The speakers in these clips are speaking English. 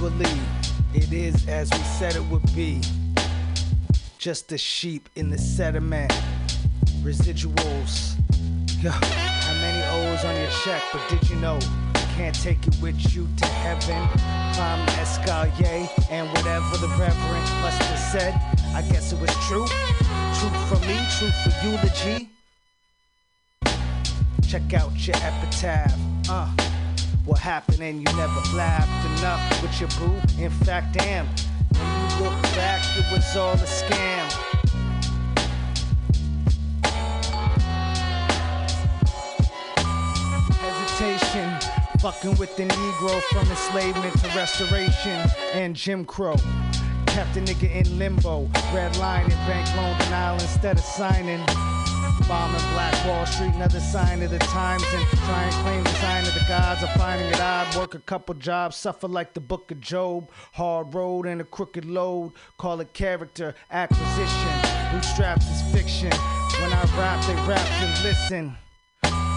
believe it is as we said it would be. Just a sheep in the sediment. Residuals. Yo, how many O's on your check? But did you know you can't take it with you to heaven? Climb the escalier and whatever the reverend must have said, I guess it was true. Truth for me, truth for eulogy. Check out your epitaph. What happened and you never laughed enough with your boo? In fact, damn, when you look back, it was all a scam. Hesitation, fucking with the Negro from enslavement to restoration and Jim Crow. Kept a nigga in limbo, red line and bank loan denial instead of signing. Bombing Black Wall Street, another sign of the times, and try and claim the sign of the gods are finding it odd. Work a couple jobs, suffer like the book of Job. Hard road and a crooked load, call it character acquisition. Bootstraps is fiction. When I rap, they rap and listen.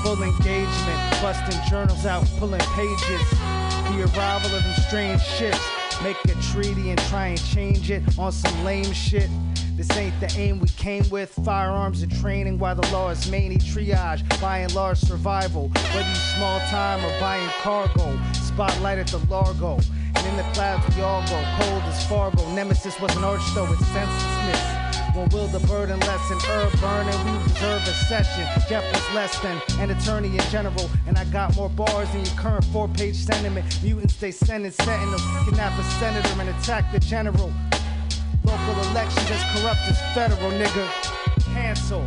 Full engagement, busting journals out, pulling pages. The arrival of them strange ships. Make a treaty and try and change it on some lame shit. This ain't the aim we came with. Firearms and training while the law is mainly triage. By and large survival, whether you small time or buying cargo. Spotlight at the Largo, and in the clouds we all go. Cold as Fargo, Nemesis was an arch though it's senselessness. When will the burden lessen? Herb burning, we reserve a session. Jeff was less than an attorney in general, and I got more bars than your current 4-page sentiment. Mutants they send in sentinels, kidnap a senator and attack the general. Local elections as corrupt as federal, nigga. Cancel.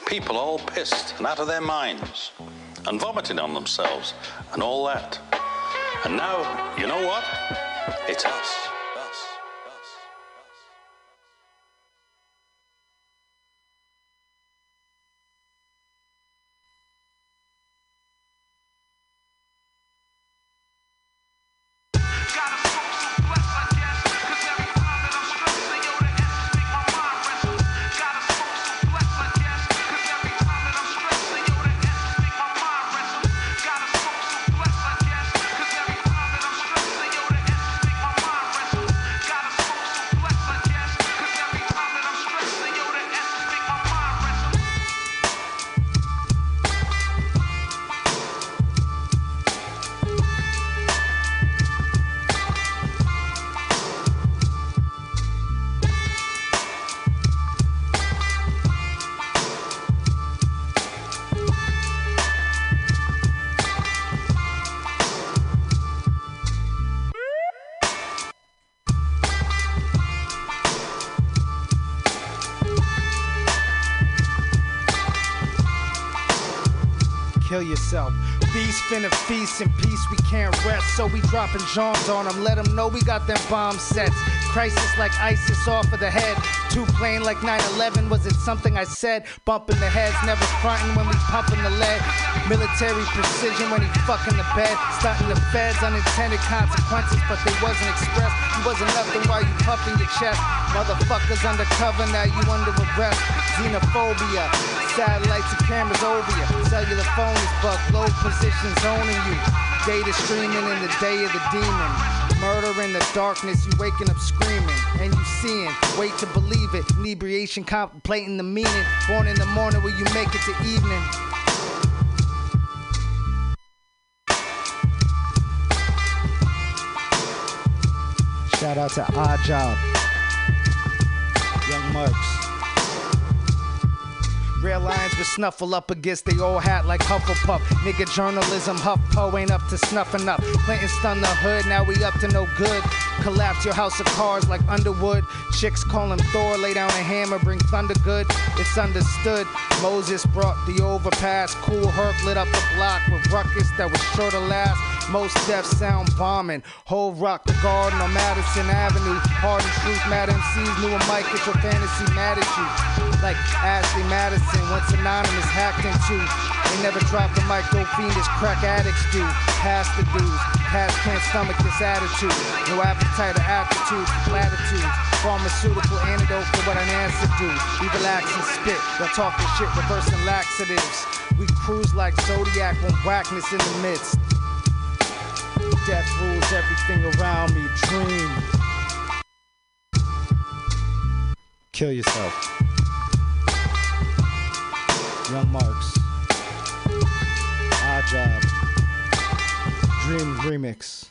People all pissed and out of their minds and vomiting on themselves and all that. And now, you know what? It's us. Kill yourself. Beast finna feast in peace, we can't rest. So we dropping Johns on them, let them know we got them bomb sets. Crisis like ISIS off of the head. Too plain like 9/11, was it something I said? Bumping the heads, never fronting when we pumping the lead. Military precision when he fucking the bed. Stunting the feds, unintended consequences, but they wasn't expressed. You wasn't nothing while you puffing your chest. Motherfuckers undercover, now you under arrest. Xenophobia, satellites and cameras over you. Cellular phone is bugged, low positions owning you. Data streaming in the day of the demon. Murder in the darkness, you waking up screaming. And you seeing, wait to believe it. Inebriation contemplating the meaning. Born in the morning where you make it to evening. Shout out to Odd Job. Jung Marx. Real lines with snuffle up against they old hat like Hufflepuff. Nigga journalism, HuffPo ain't up to snuffing up. Clinton stunned the hood, now we up to no good. Collapse your house of cards like Underwood. Chicks call him Thor, lay down a hammer, bring thunder good. It's understood. Moses brought the overpass. Cool Herc lit up the block with ruckus that was sure to last. Most deaths sound bombing. Whole rock the garden on Madison Avenue. Hard and truth, mad MCs knew a mic get your fantasy mad at you. Like Ashley Madison, once anonymous hacked into. They never dropped the mic, no fiendish crack addicts do. Pass the dues, past can't stomach this attitude. No appetite or aptitude for platitudes. Pharmaceutical antidote for what an answer do. We relax and spit, y'all talking shit, reversing laxatives. We cruise like Zodiac on whackness in the midst. Death rules everything around me, dream. Kill yourself. Jung Marx. Odd Job. Dream Remix.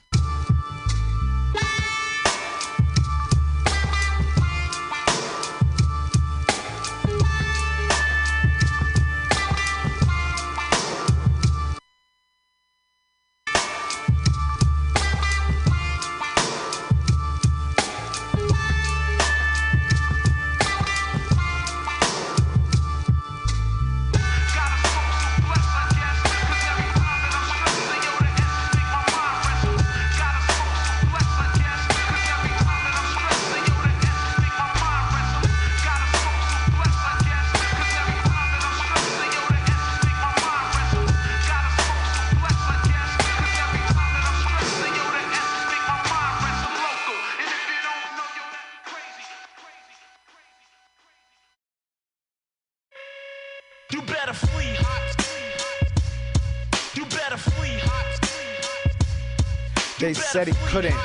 They said he couldn't.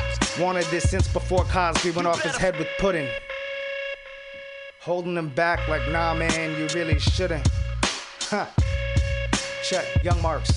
Wanted this since before Cosby went off his head with pudding. Holding him back like, nah man, you really shouldn't. Huh. Check, Jung Marx.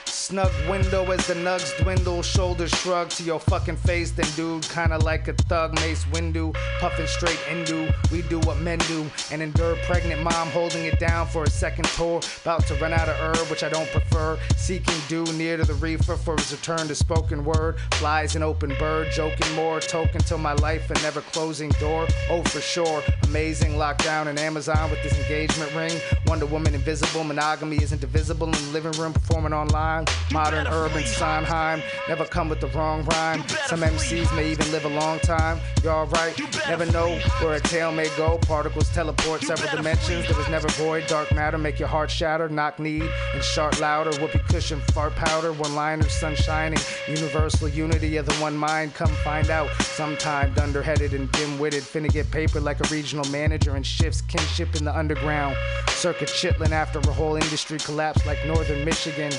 Snug window as the nugs dwindle. Shoulders shrug to your fucking face. Then dude, kinda like a thug. Mace Windu, puffin' straight Indu. We do what men do and endure. Pregnant mom holding it down for a second tour. About to run out of herb, which I don't prefer. Seeking dew near to the reefer for his return to spoken word. Flies an open bird, joking more. Token till my life and never closing door. Oh, for sure. Amazing lockdown in Amazon with this engagement ring. Wonder Woman invisible. Monogamy isn't divisible in the living room. Performing online. Modern urban Sondheim, never come with the wrong rhyme. Some MCs may even live a long time. You alright? Never know where a tale may go. Particles teleport several dimensions. There was never void. Dark matter make your heart shatter. Knock knee and sharp louder. Whoopee cushion fart powder. One liners sun shining. Universal unity of the one mind. Come find out. Sometime dunderheaded and dim-witted. Finna get paper like a regional manager and shifts kinship in the underground. Circuit chitlin' after a whole industry collapsed like northern Michigan.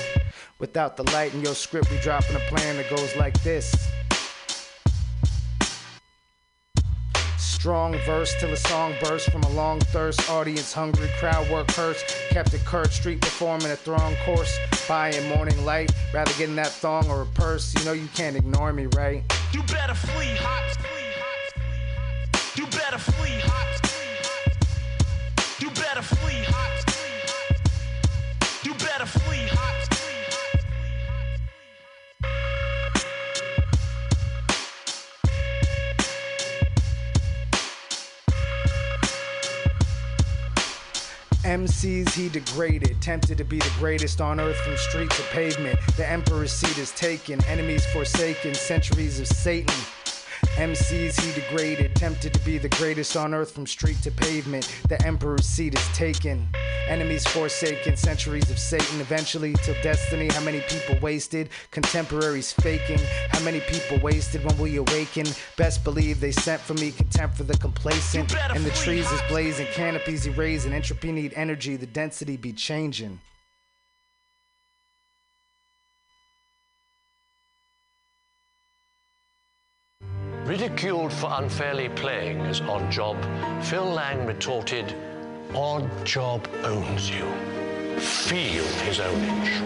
Without the light in your script, we dropping a plan that goes like this. Strong verse till a song burst from a long thirst. Audience hungry, crowd work curse. Kept it curt, street performing a throng course. Buying morning light, rather getting that thong or a purse. You know you can't ignore me, right? You better flee, hot. You better flee, hot. You better flee, hot. You better flee, hot. MCs he degraded, tempted to be the greatest on earth from street to pavement. The emperor's seat is taken, enemies forsaken, centuries of Satan. MCs he degraded, tempted to be the greatest on earth from street to pavement. The emperor's seat is taken, enemies forsaken, centuries of Satan. Eventually till destiny, how many people wasted? Contemporaries faking, how many people wasted when we awaken? Best believe they sent for me contempt for the complacent. And the trees is blazing, canopies erasing, entropy need energy, the density be changing. Ridiculed for unfairly playing as Odd Job, Phil Lang retorted, "Odd Job owns you. Feel his ownage."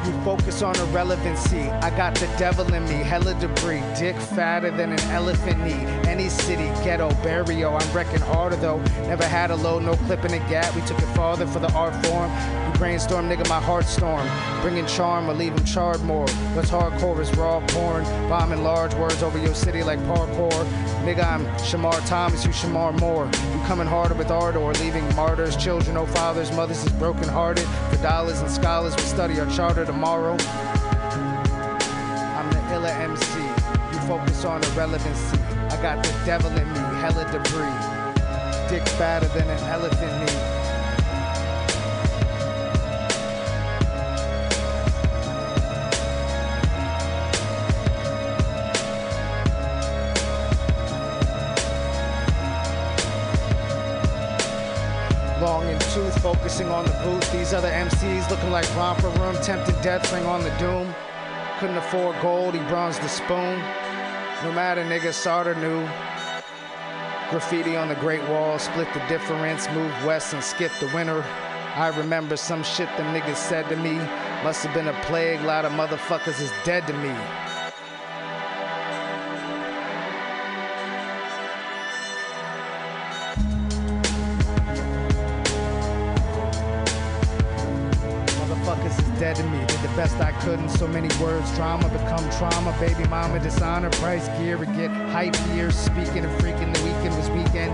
You focus on irrelevancy. I got the devil in me, hella debris. Dick fatter than an elephant knee. Any city, ghetto, barrio. I'm wrecking harder though. Never had a load, no clip in a gap. We took it farther for the art form. You brainstorm, nigga, my heart storm. Bringing charm or leave him charred more. What's hardcore is raw porn. Bombing large words over your city like parkour. Nigga, I'm Shamar Thomas, you Shamar Moore. You coming harder with ardor, leaving martyrs, children, no fathers, mothers is broken hearted. For dollars and scholars, we study our charter tomorrow. I'm the illa MC. You focus on irrelevancy. I got the devil in me, hella debris. Dick fatter than an elephant knee. Long in tooth, focusing on the booth. These other MCs looking like romper room, tempted death ring on the doom. Couldn't afford gold, he bronzed the spoon. No matter, nigga, Sartre knew. Graffiti on the Great Wall, split the difference, moved west and skipped the winter. I remember some shit them niggas said to me. Must have been a plague, lot of motherfuckers is dead to me. Dead to me, did the best I could in so many words. Drama become trauma, baby mama dishonor, price gear to get hype years. Speaking and freaking, the weekend was weekend.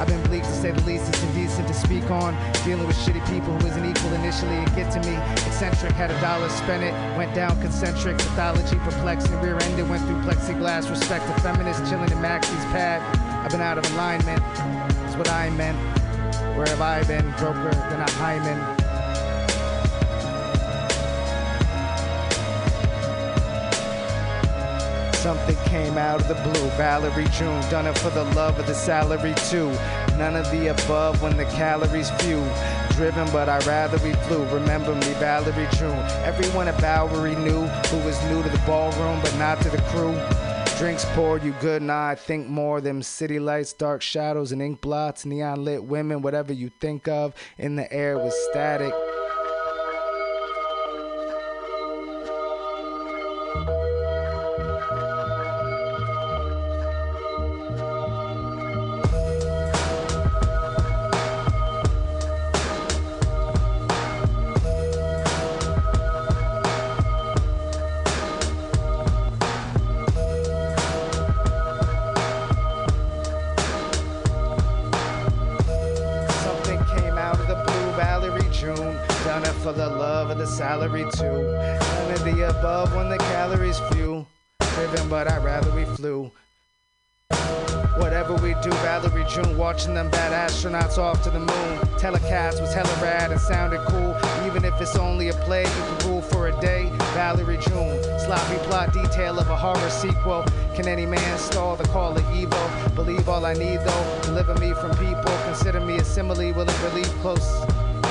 I've been bleak to say the least, it's indecent to speak on. Dealing with shitty people who isn't equal initially and get to me. Eccentric, had a dollar, spent it, went down concentric. Pathology, perplexing, rear-ended, went through plexiglass. Respect to feminists, chilling in Maxie's pad. I've been out of alignment, that's what I meant. Where have I been? Broker than a hymen. Something came out of the blue, Valerie June, done it for the love of the salary too. None of the above when the calories few. Driven, but I'd rather we flew. Remember me, Valerie June. Everyone at Bowery knew who was new to the ballroom, but not to the crew. Drinks poured, you good? Nah, I think more. Them city lights, dark shadows, and ink blots, neon lit women, whatever you think of. In the air was static. For the love of the salary too. None of the above when the calories few. Driven, but I'd rather we flew. Whatever we do, Valerie June, watching them bad astronauts off to the moon. Telecast was hella rad and sounded cool. Even if it's only a play, you can rule for a day. Valerie June, sloppy plot detail of a horror sequel. Can any man stall the call of evil? Believe all I need though, deliver me from people. Consider me a simile, will it relieve close?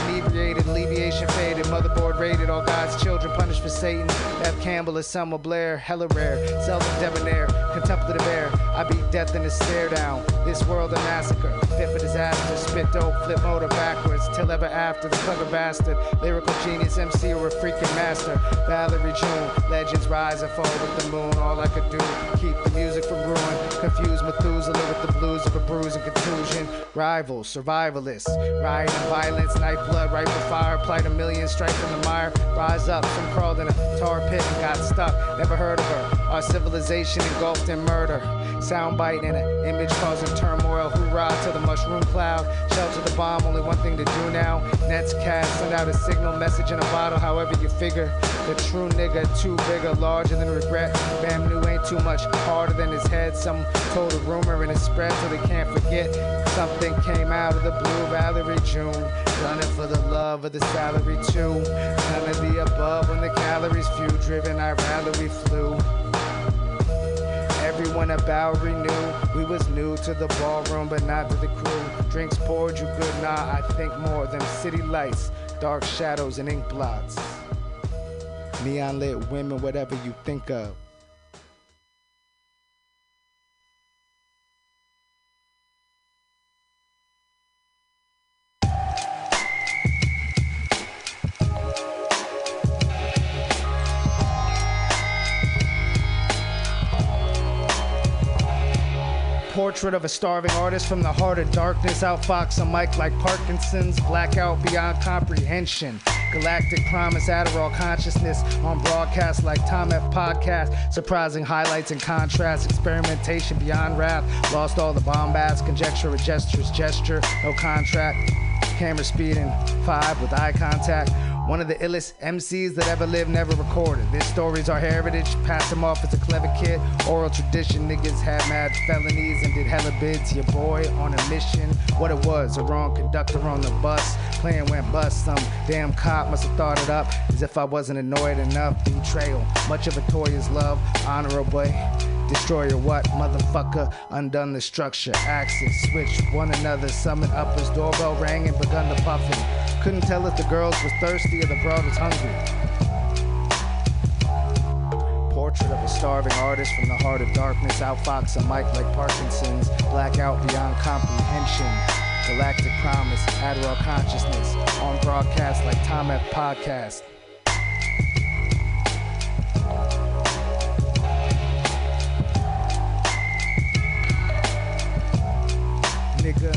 Inebriated, alleviation faded, motherboard raided, all God's children punished for Satan. F. Campbell is Selma Blair, hella rare, self-debonair, contemplative air. I beat death in a stare down. This world a massacre, fit for disaster, spit dope, flip motor backwards, till ever after. The clever bastard, lyrical genius, MC or a freaking master. Valerie June, legends rise and fall with the moon. All I could do, keep the music from ruin. Confuse Methuselah with the blues of a bruise and contusion. Rivals, survivalists, riot and violence, night blood, right for fire, plight a million, strife in the mire. Rise up, some crawled in a tar pit and got stuck. Never heard of her. Our civilization engulfed in murder. Soundbite and an image causing turmoil. Hoorah to the mushroom cloud. Shelter the bomb, only one thing to do now. Nets cast, send out a signal, message in a bottle, however you figure. The true nigga, too bigger, larger than regret. Bam knew ain't too much harder than his head. Some told a rumor and it spread till they can't forget. Something came out of the blue, Valerie June. Done it for the love of the salary too. None of the above when the calories few. Driven, I'd rather we flew. Everyone at Bowery knew we was new to the ballroom, but not to the crew. Drinks poured, you good? Nah, I think more. Them city lights, dark shadows and ink blots. Neon lit women, whatever you think of. Portrait of a starving artist from the heart of darkness. Outfox a mic like Parkinson's. Blackout beyond comprehension. Galactic promise, Adderall consciousness. On broadcast like Tom F. Podcast. Surprising highlights and contrasts. Experimentation beyond wrath. Lost all the bombast. Conjecture with gestures. Gesture. No contract. Camera speeding. 5 with eye contact. One of the illest MCs that ever lived, never recorded. Their stories are heritage, pass them off as a clever kid. Oral tradition, niggas had mad felonies and did hella bids. Your boy on a mission, what it was, a wrong conductor on the bus. Plan went bust, some damn cop must have thought it up. As if I wasn't annoyed enough. Betrayal, much of a toy is love, honorable. Destroyer what? Motherfucker, undone the structure. Axis, switch one another, summon uppers. Doorbell rang and begun the puffing. Couldn't tell if the girls was thirsty or the broad was hungry. Portrait of a starving artist from the heart of darkness. Outfox a mic like Parkinson's. Blackout beyond comprehension. Galactic promise, Adderall consciousness. On broadcast like Tom F. Podcast. Nigga,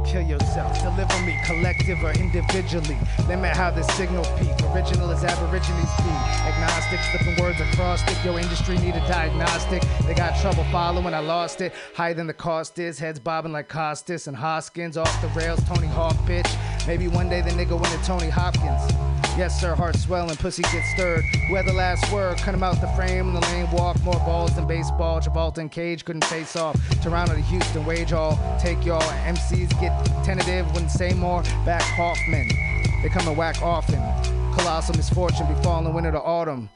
kill yourself, deliver me, collective or individually. Limit how the signal peak, original as aborigines be. Agnostic, flipping words across it. Your industry need a diagnostic. They got trouble following, I lost it. Higher than the cost is, heads bobbing like Costas and Hoskins. Off the rails, Tony Hawk pitch. Maybe one day the nigga win to Tony Hopkins. Yes, sir, heart swelling, pussy gets stirred. Who had the last word? Cut him out the frame in the lane walk. More balls than baseball. Travolta and Cage couldn't face off. Toronto to Houston, wage all. Take y'all. MCs get tentative, wouldn't say more. Back Hoffman. They come and whack often. Colossal misfortune befalling winter to autumn.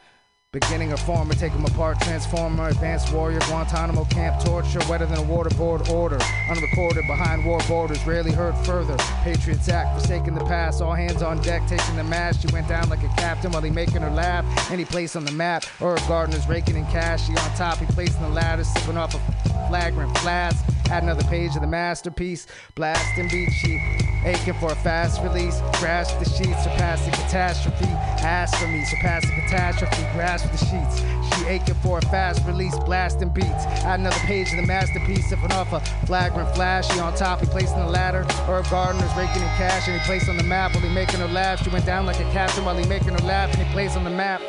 Beginning a former, take them apart, transformer, advanced warrior, Guantanamo camp torture, wetter than a waterboard order, unrecorded behind war borders, rarely heard further. Patriots act, forsaking the past, all hands on deck, taking the mast. She went down like a captain while he making her laugh. Any place on the map, Herb Gardner's raking in cash. She on top, he placing the ladder, sipping off a flagrant flask. Add another page of the masterpiece, blasting beat sheet, aching for a fast release. Grasp the sheets, surpassing catastrophe. Ask for me, surpassing catastrophe. Grasp the sheets. She aching for a fast release, blasting beats. Add another page of the masterpiece, sipping off a flagrant flash. She on top, he placing the ladder. Herb Gardner's raking in cash, and he placed on the map while he making her laugh. She went down like a captain while he making her laugh, and he placed on the map.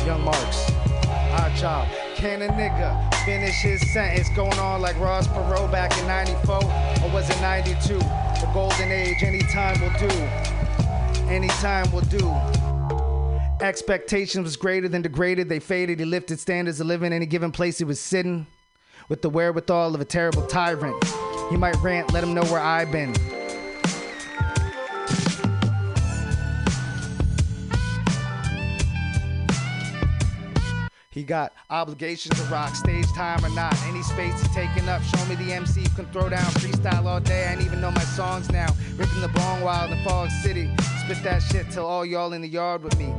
Jung Marx, odd job. Can a nigga finish his sentence? Going on like Ross Perot back in 94, or was it 92? The golden age, anytime will do. Anytime will do. Expectations was greater than degraded. They faded. He lifted standards of living. Any given place he was sitting with the wherewithal of a terrible tyrant. He might rant, let him know where I've been. He got obligations to rock, stage time or not. Any space he's taking up, show me the MC who can throw down freestyle all day. I ain't even know my songs now. Ripping the bong while in the Fog City. Spit that shit till all y'all in the yard with me.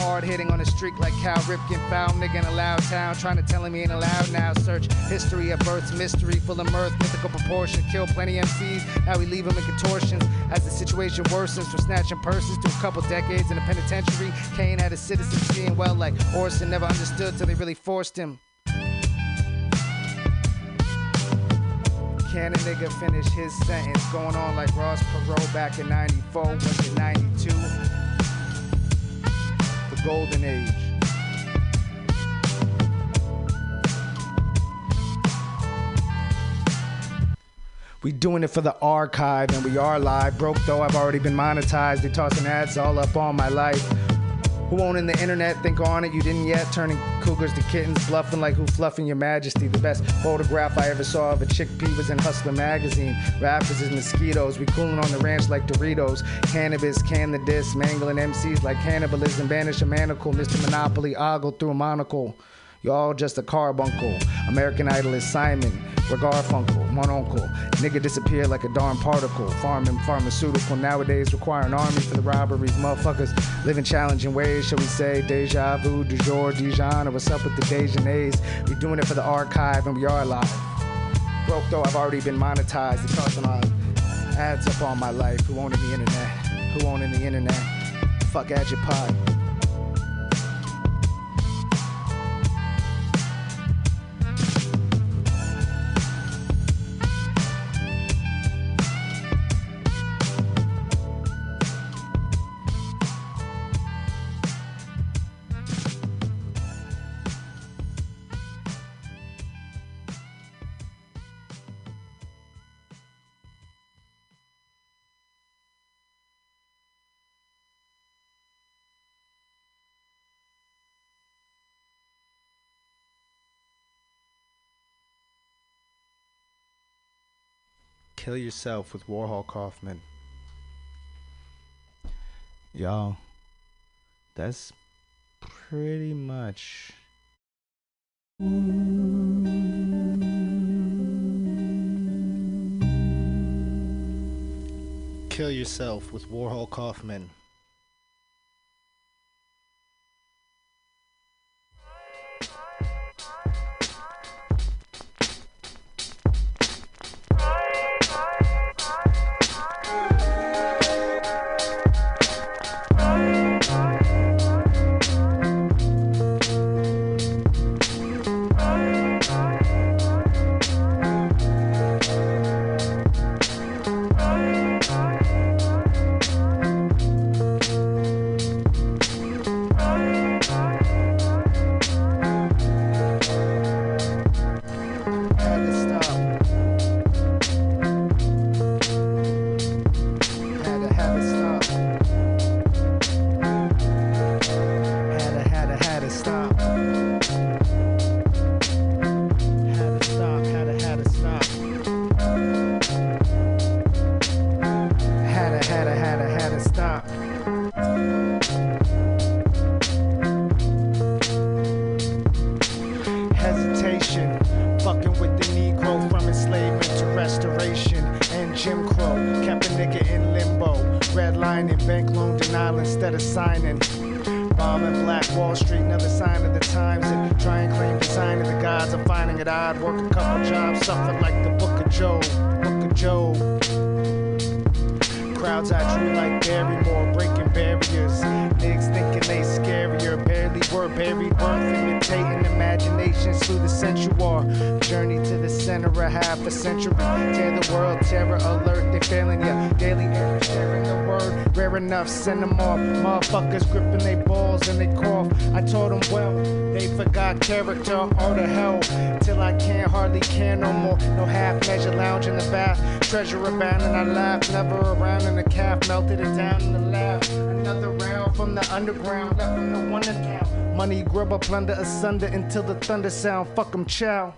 Hard hitting on a streak like Cal Ripken. Foul nigga in a loud town. Trying to tell him he ain't allowed now. Search history of birth's mystery. Full of mirth, mythical proportion. Kill plenty MCs. Now we leave them in contortions. As the situation worsens from snatching purses to a couple decades in a penitentiary. Kane had a citizen seeing well like Orson. Never understood till they really forced him. Can a nigga finish his sentence? Going on like Ross Perot back in 94. Was it 92? Golden age. We doing it for the archive and we are live. Broke though, I've already been monetized. They tossing ads all up on my life. Who owning the internet? Think on it, you didn't yet. Turning cougars to kittens, bluffing like who fluffing your majesty. The best photograph I ever saw of a chickpea was in Hustler magazine. Rappers is mosquitoes, we cooling on the ranch like Doritos. Cannabis, can the diss, mangling MCs like cannibalism. Banish a manacle, Mr. Monopoly, ogle through a monocle. You're all just a carbuncle. American Idol is Simon. Garfunkel, one uncle. Nigga disappeared like a darn particle. Farming, pharmaceutical. Nowadays require an army for the robberies. Motherfuckers live in challenging ways, shall we say. Deja vu, du jour, Dijon, or what's up with the Dejanés? We doing it for the archive and we are alive. Broke though, I've already been monetized. The cost of my ads up all my life. Who owning the internet? Who owning the internet? Fuck Agipod. Kill Yourself with Warhol Kaufman. Y'all, that's pretty much Kill Yourself with Warhol Kaufman. Send them off, motherfuckers gripping they balls and they cough. I taught them well, they forgot character, art of hell. Till I can't hardly care no more. No half measure lounge in the bath. Treasure abound and I laugh, never around in the calf. Melted it down in the laugh. Another round from the underground, left from the wonder now. Money grubber, plunder asunder until the thunder sound. Fuck 'em, chow.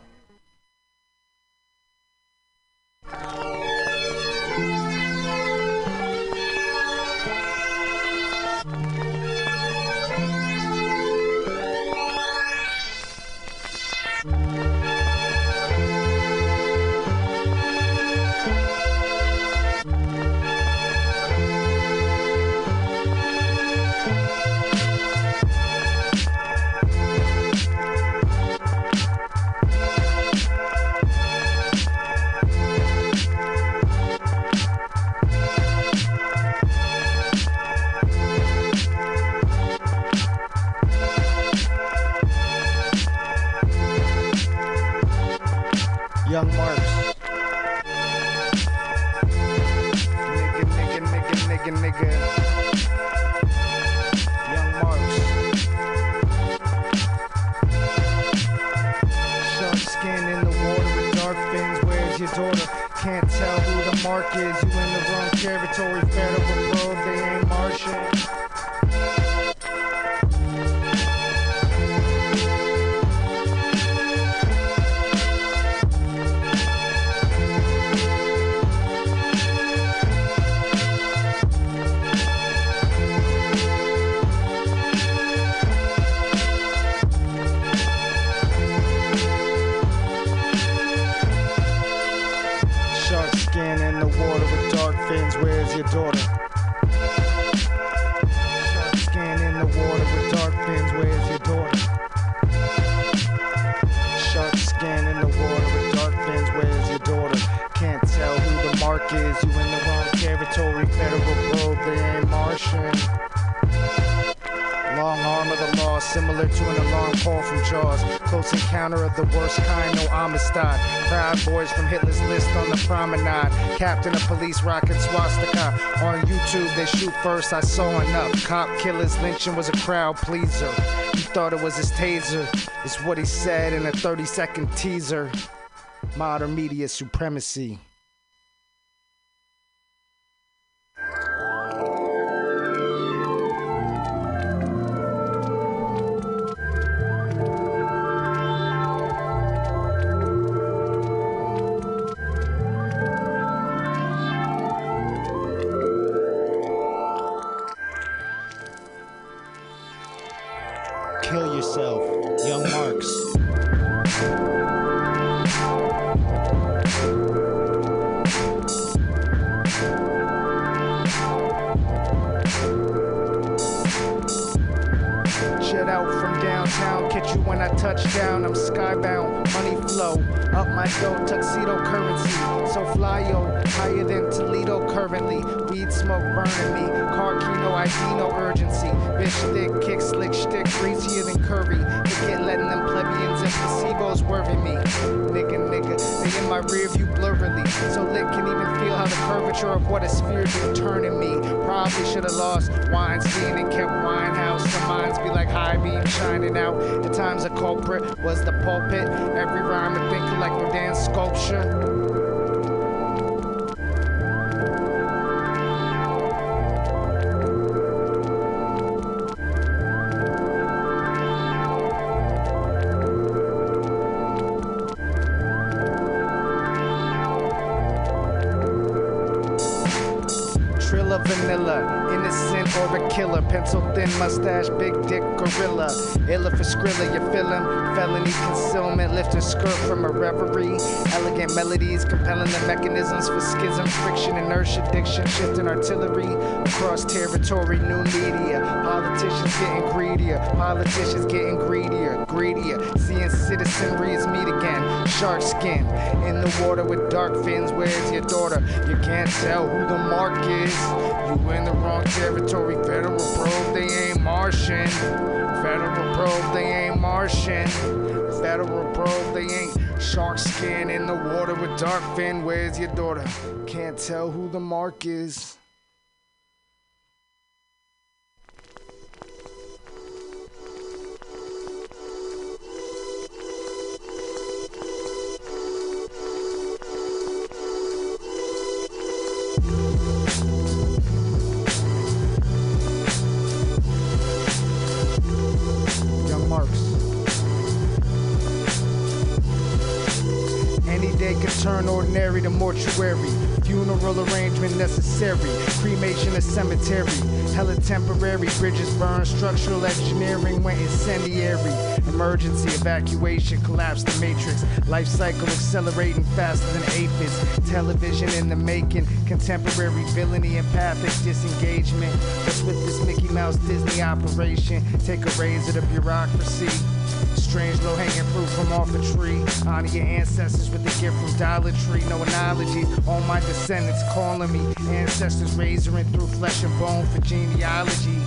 Jung Marx. Nigga. Jung Marx. Shark skin in the water with dark fins. Where's your daughter? Can't tell who the mark is. You in the wrong territory. Federal road, they ain't Martian. daughter? Shark skin in the water with dark fins, where's your daughter? Shark skin in the water with dark fins, where's your daughter? Can't tell who the mark is, you in the wrong territory, federal probe, they ain't Martian. Long arm of the law, similar to an alarm call from Jaws. Close encounter of the worst kind, no Amistad. Proud boys from Hitler's list on the promenade. Captain of police rocking swastika. On YouTube they shoot first, I saw enough. Cop killers lynching was a crowd pleaser. He thought it was his taser, is what he said in a 30-second teaser. Modern media supremacy. Kill yourself, Jung Marx. Jet out from downtown, catch you when I touch down. I'm skybound, money flow, up my dough, tuxedo currency. So fly yo, higher than Toledo currently. Weed smoke burning me, car key no ID, no urgency. Bitch thick, kick slick, shtick, greasier than curry. Forget letting them plebeians and placebos worry me. Nigga, they in my rear view blurrily. So lit can even feel how the curvature of what a sphere do turning me. Probably should've lost Weinstein and kept Winehouse. Some minds be like high beam shining out. At times a culprit was the pulpit. Every rhyme I think like Rodin's sculpture. Trilla vanilla, innocent or a killer. Pencil thin mustache, big dick gorilla. Illa for Skrilla, you feel him? Felony concealment, lifting skirt from a reverie. Elegant melodies, compelling the mechanisms for schism, friction, inertia, diction, shifting artillery. Across territory, new media. Politicians getting greedier, politicians getting greedier. Seeing citizenries meet again. Shark skin in the water with dark fins. Where's your daughter? You can't tell who the mark is. You in the wrong territory. Federal probe, they ain't Martian. Federal probe, they ain't Martian. Federal probe, they ain't. Shark skin in the water with dark fin. Where's your daughter? Can't tell who the mark is. Jung Marx. Any day could turn ordinary to mortuary. Funeral arrangement necessary. Cremation a cemetery. Hella temporary. Bridges burned. Structural engineering went incendiary. Emergency evacuation. Collapsed the matrix. Life cycle accelerating faster than aphids. Television in the making. Contemporary villainy. Empathic disengagement. What's with this Mickey Mouse Disney operation? Take a razor to bureaucracy. Strange low-hanging fruit from off a tree. Honor your ancestors with a gift from Dollar Tree. No analogy. All my descendants calling me ancestors, razoring through flesh and bone for genealogy.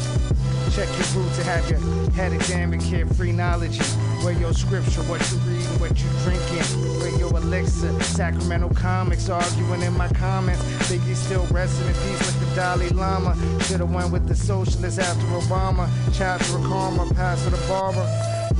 Check your roots to have your head examined, carefree knowledge. Where your scripture, what you reading, what you drinking. Where your elixir, Sacramento comics arguing in my comments. Biggie still resting in peace like the Dalai Lama. Should've went with the socialists after Obama. Chapter of karma, pass to the barber.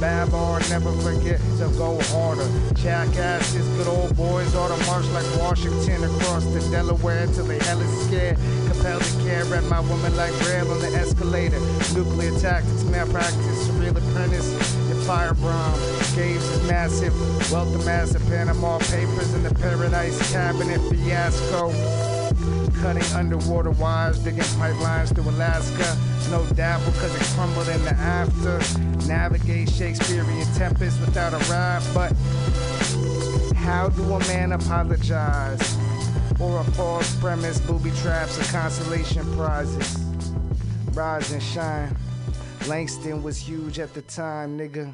Bad bar, never forget to go harder. Jackasses, good old boys ought to march like Washington across the Delaware till they hella scared. Compelled to care at my woman like Braille on the escalator. Nuclear tactics, malpractice, surreal apprentice. Your firebomb, Games is massive. Wealth of massive Panama papers in the Paradise Cabinet fiasco. Cutting underwater wires, digging pipelines through Alaska. No dabble cause it crumbled in the after. Navigate Shakespearean tempest without a ride. But how do a man apologize? or a false premise, booby traps or consolation prizes. Rise and shine. Langston was huge at the time, nigga.